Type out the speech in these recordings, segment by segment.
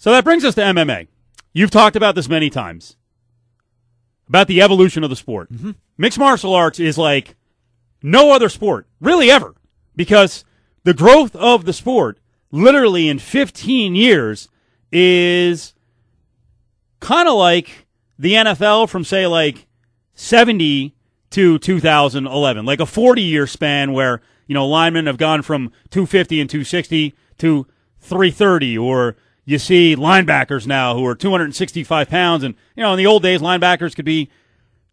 So that brings us to MMA. You've talked about this many times, about the evolution of the sport. Mm-hmm. Mixed martial arts is like no other sport, really ever, because the growth of the sport, literally in 15 years, is kind of like the NFL from, say, like 70 to 2011, like a 40-year span where, linemen have gone from 250 and 260 to 330, or you see linebackers now who are 265 pounds, and, in the old days, linebackers could be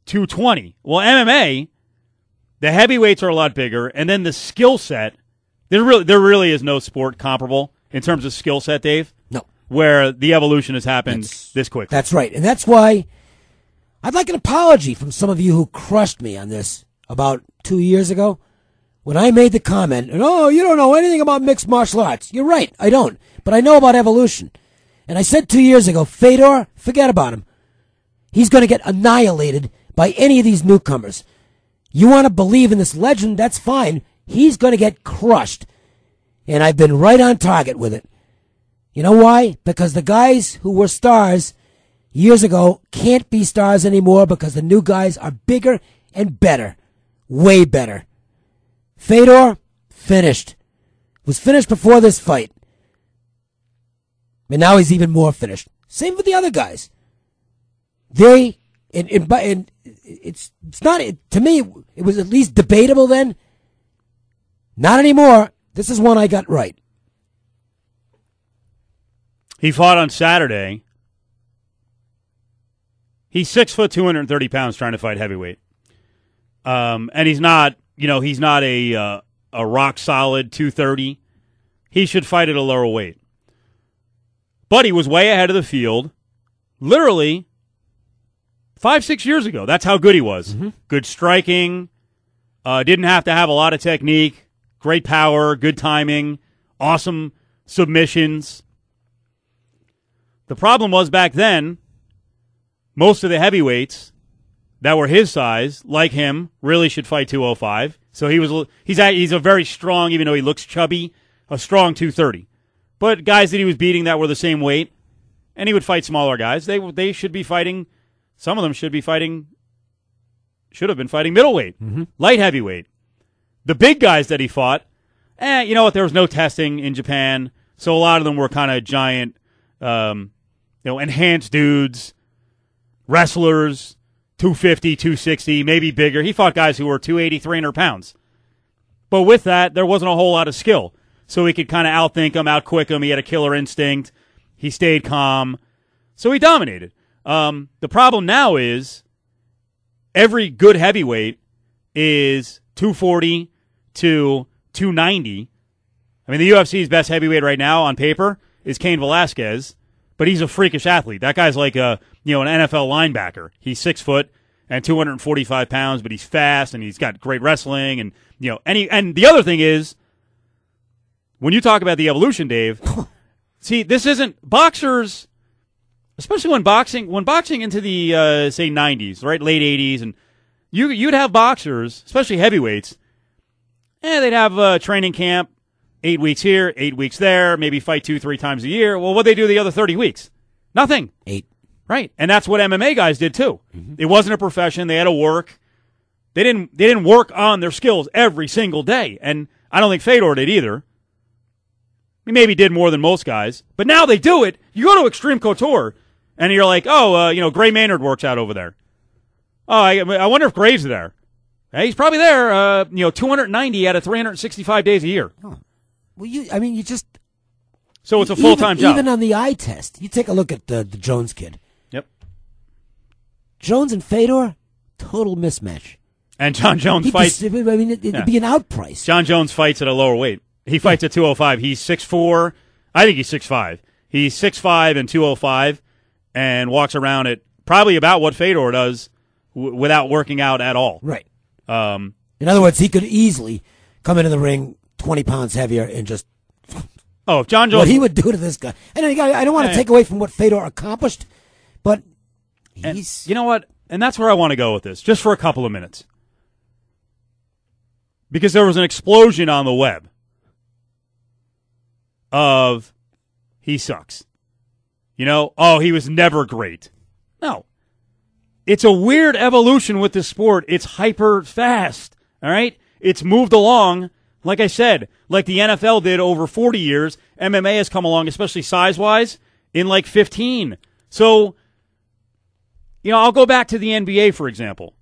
220. Well, MMA, the heavyweights are a lot bigger, and then the skill set, there really is no sport comparable in terms of skill set, Dave. No. Where the evolution has happened this quickly. That's right, and that's why I'd like an apology from some of you who crushed me on this about 2 years ago when I made the comment, oh, you don't know anything about mixed martial arts. You're right, I don't. But I know about evolution. And I said 2 years ago, Fedor, forget about him. He's going to get annihilated by any of these newcomers. You want to believe in this legend, that's fine. He's going to get crushed. And I've been right on target with it. You know why? Because the guys who were stars years ago can't be stars anymore because the new guys are bigger and better. Way better. Fedor, finished. Was finished before this fight. And now he's even more finished. Same with the other guys. And it's not, to me, it was at least debatable then. Not anymore. This is one I got right. He fought on Saturday. He's 6 foot, 230 pounds, trying to fight heavyweight. And he's not, he's not a rock solid 230. He should fight at a lower weight. But he was way ahead of the field, literally 5-6 years ago. That's how good he was. Mm-hmm. Good striking, didn't have to have a lot of technique, great power, good timing, awesome submissions. The problem was back then, most of the heavyweights that were his size, like him, really should fight 205. So he's a very strong, even though he looks chubby, a strong 230. But guys that he was beating that were the same weight, and he would fight smaller guys. They should be fighting. Some of them should have been fighting middleweight, light heavyweight. The big guys that he fought, you know what? There was no testing in Japan, so a lot of them were kind of giant, enhanced dudes, wrestlers, 250, 260, maybe bigger. He fought guys who were 280, 300 pounds. But with that, there wasn't a whole lot of skill. So he could kind of outthink him, outquick him. He had a killer instinct. He stayed calm. So he dominated. The problem now is every good heavyweight is 240 to 290. I mean, the UFC's best heavyweight right now on paper is Cain Velasquez, but he's a freakish athlete. That guy's like an NFL linebacker. He's 6 foot and 245 pounds, but he's fast and he's got great wrestling. And and the other thing is, when you talk about the evolution, Dave, see, this isn't boxers, especially when boxing into the, say, 90s, right, late 80s, and you'd have boxers, especially heavyweights, they'd have training camp, 8 weeks here, 8 weeks there, maybe fight 2-3 times a year. Well, what'd they do the other 30 weeks? Nothing. 8. Right, and that's what MMA guys did, too. Mm-hmm. It wasn't a profession. They had to work. They didn't work on their skills every single day, and I don't think Fedor did either. He maybe did more than most guys, but now they do it. You go to Extreme Couture, and you're like, Gray Maynard works out over there. Oh, I wonder if Gray's there. Hey, he's probably there, 290 out of 365 days a year. Oh. Well, you just... So it's a full-time job. Even on the eye test, you take a look at the Jones kid. Yep. Jones and Fedor, total mismatch. And John Jones fights... it'd be an outprice. John Jones fights at a lower weight. He fights at 205. He's 6'4". I think he's 6'5". He's 6'5" and 205 and walks around at probably about what Fedor does without working out at all. Right. In other words, he could easily come into the ring 20 pounds heavier and just... Oh, if John Jones... What he would do to this guy. And I don't want to take away from what Fedor accomplished, but he's... And you know what? And that's where I want to go with this, just for a couple of minutes. Because there was an explosion on the web of he sucks. He was never great. No. It's a weird evolution with this sport. It's hyper fast, all right? It's moved along, like I said, like the NFL did over 40 years. MMA has come along, especially size-wise, in like 15. So, I'll go back to the NBA, for example.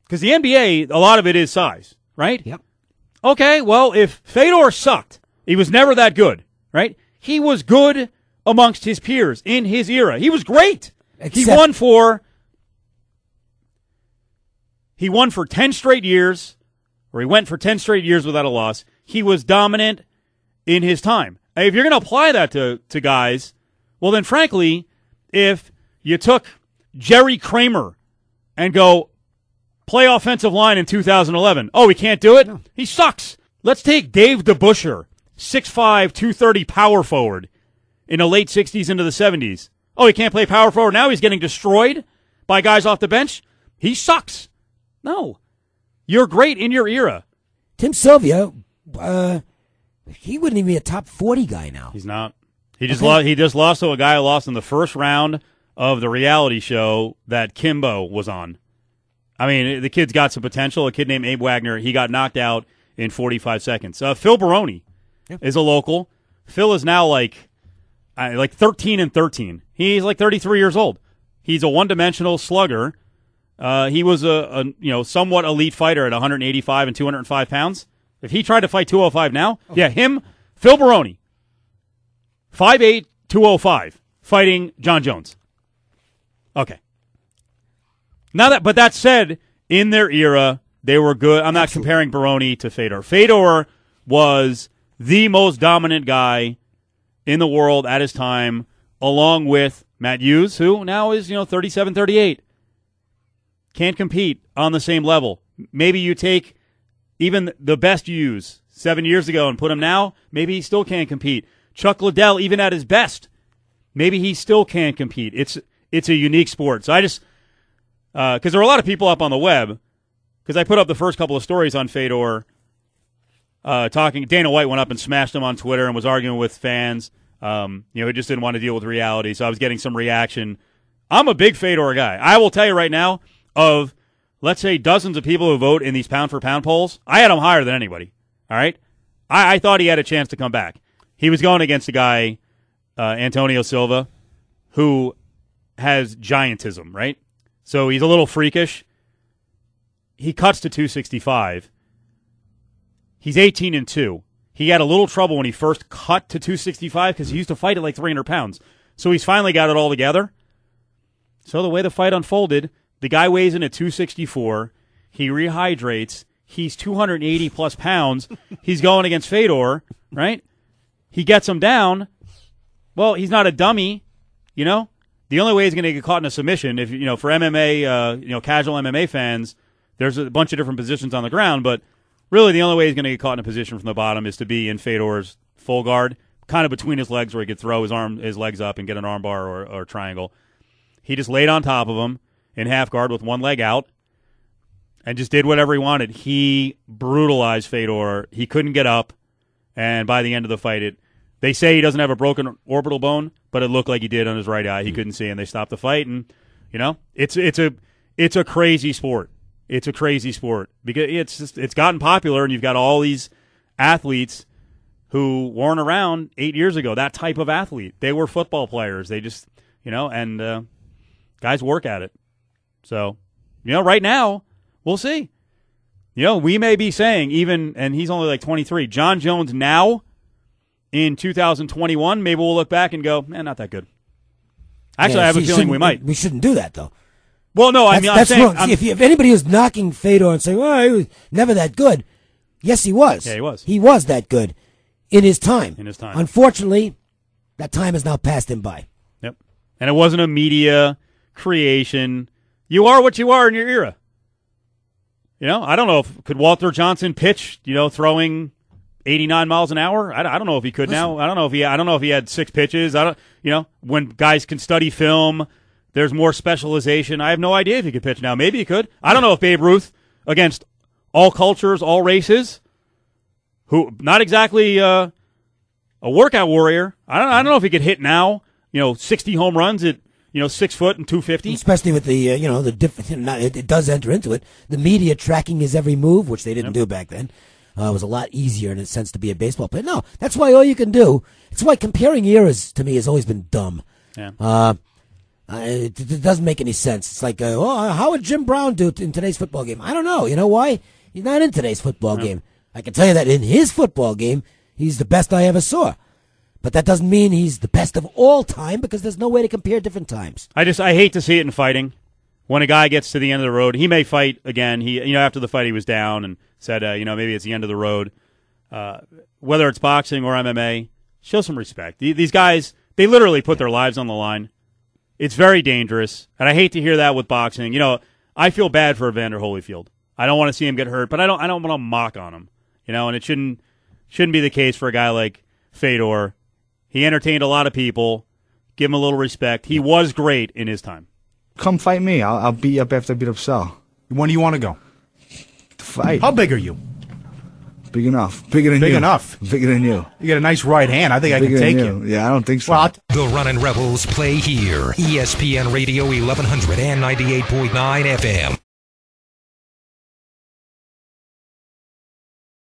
Because the NBA, a lot of it is size, right? Yep. Okay, well, if Fedor sucked, he was never that good, right? He was good amongst his peers in his era. He was great. He won for 10 straight years, or he went for 10 straight years without a loss. He was dominant in his time. And if you're going to apply that to guys, well, then frankly, if you took Jerry Kramer and go play offensive line in 2011, he can't do it? No. He sucks. Let's take Dave DeBusschere, 6'5", 230 power forward in the late 60s into the 70s. He can't play power forward now? He's getting destroyed by guys off the bench? He sucks. No. You're great in your era. Tim Sylvia, he wouldn't even be a top 40 guy now. He's not. He just lost to a guy who lost in the first round of the reality show that Kimbo was on. I mean, the kid's got some potential. A kid named Abe Wagner, he got knocked out in 45 seconds. Phil Baroni is a local. Phil is now like 13-13. He's like 33 years old. He's a one-dimensional slugger. He was a somewhat elite fighter at 185 and 205 pounds. If he tried to fight 205 now, Phil Baroni, 5'8", 205, fighting John Jones. Okay. But that said, in their era, they were good. I'm not comparing Baroni to Fedor. Fedor was the most dominant guy in the world at his time, along with Matt Hughes, who now is 37, 38. Can't compete on the same level. Maybe you take even the best Hughes 7 years ago and put him now, maybe he still can't compete. Chuck Liddell, even at his best, maybe he still can't compete. It's a unique sport. So I just, because there are a lot of people up on the web, because I put up the first couple of stories on Fedor, talking. Dana White went up and smashed him on Twitter and was arguing with fans. He just didn't want to deal with reality, so I was getting some reaction. I'm a big Fedor guy. I will tell you right now, of, let's say, dozens of people who vote in these pound-for-pound polls, I had him higher than anybody, all right? I thought he had a chance to come back. He was going against a guy, Antonio Silva, who has giantism, right? So he's a little freakish. He cuts to 265. He's 18-2. He had a little trouble when he first cut to 265 because he used to fight at like 300 pounds. So he's finally got it all together. So the way the fight unfolded, the guy weighs in at 264. He rehydrates. He's 280-plus pounds. He's going against Fedor, right? He gets him down. Well, he's not a dummy, The only way he's going to get caught in a submission, if for MMA, casual MMA fans, there's a bunch of different positions on the ground, but really the only way he's going to get caught in a position from the bottom is to be in Fedor's full guard, kind of between his legs where he could throw his legs up and get an arm bar or triangle. He just laid on top of him in half guard with one leg out and just did whatever he wanted. He brutalized Fedor. He couldn't get up, and by the end of the fight, they say he doesn't have a broken orbital bone, but it looked like he did on his right eye. He couldn't see, and they stopped the fight. And it's a crazy sport. It's a crazy sport because it's gotten popular, and you've got all these athletes who weren't around 8 years ago. That type of athlete, they were football players. They just and guys work at it. So right now we'll see. We may be saying even, and he's only like 23. John Jones now. In 2021, maybe we'll look back and go, not that good. Actually, I have a feeling we might. We shouldn't do that, though. Well, no, I'm saying... Wrong. See, if anybody was knocking Fedor and saying, he was never that good, yes, he was. Yeah, he was. He was that good in his time. In Unfortunately, that time has now passed him by. Yep. And it wasn't a media creation. You are what you are in your era. I don't know could Walter Johnson pitch, throwing 89 miles an hour. I don't know if he could now. I don't know if he had 6 pitches. When guys can study film, there's more specialization. I have no idea if he could pitch now. Maybe he could. I don't know if Babe Ruth, against all cultures, all races, who not exactly a workout warrior. I don't know if he could hit now. 60 home runs at 6 foot and 250. Especially with the the different. It does enter into it. The media tracking his every move, which they didn't do back then. It was a lot easier in a sense to be a baseball player. No, that's why all you can do. It's why comparing eras to me has always been dumb. Yeah. It doesn't make any sense. It's like, how would Jim Brown do in today's football game? I don't know. You know why? He's not in today's football game. I can tell you that in his football game, he's the best I ever saw. But that doesn't mean he's the best of all time because there's no way to compare different times. I hate to see it in fighting. When a guy gets to the end of the road, he may fight again. He, after the fight, he was down and said, maybe it's the end of the road. Whether it's boxing or MMA, show some respect. These guys, they literally put their lives on the line. It's very dangerous, and I hate to hear that with boxing. I feel bad for Evander Holyfield. I don't want to see him get hurt, but I don't want to mock on him. And it shouldn't be the case for a guy like Fedor. He entertained a lot of people. Give him a little respect. He was great in his time. Come fight me. I'll beat you up after I beat up Sal. When do you want to go? To fight. How big are you? Big enough. Bigger than you. Big enough. Bigger than you. You got a nice right hand. I think I can take you. Yeah, I don't think so. Well, the Runnin' Rebels play here. ESPN Radio 1100 and 98.9 FM.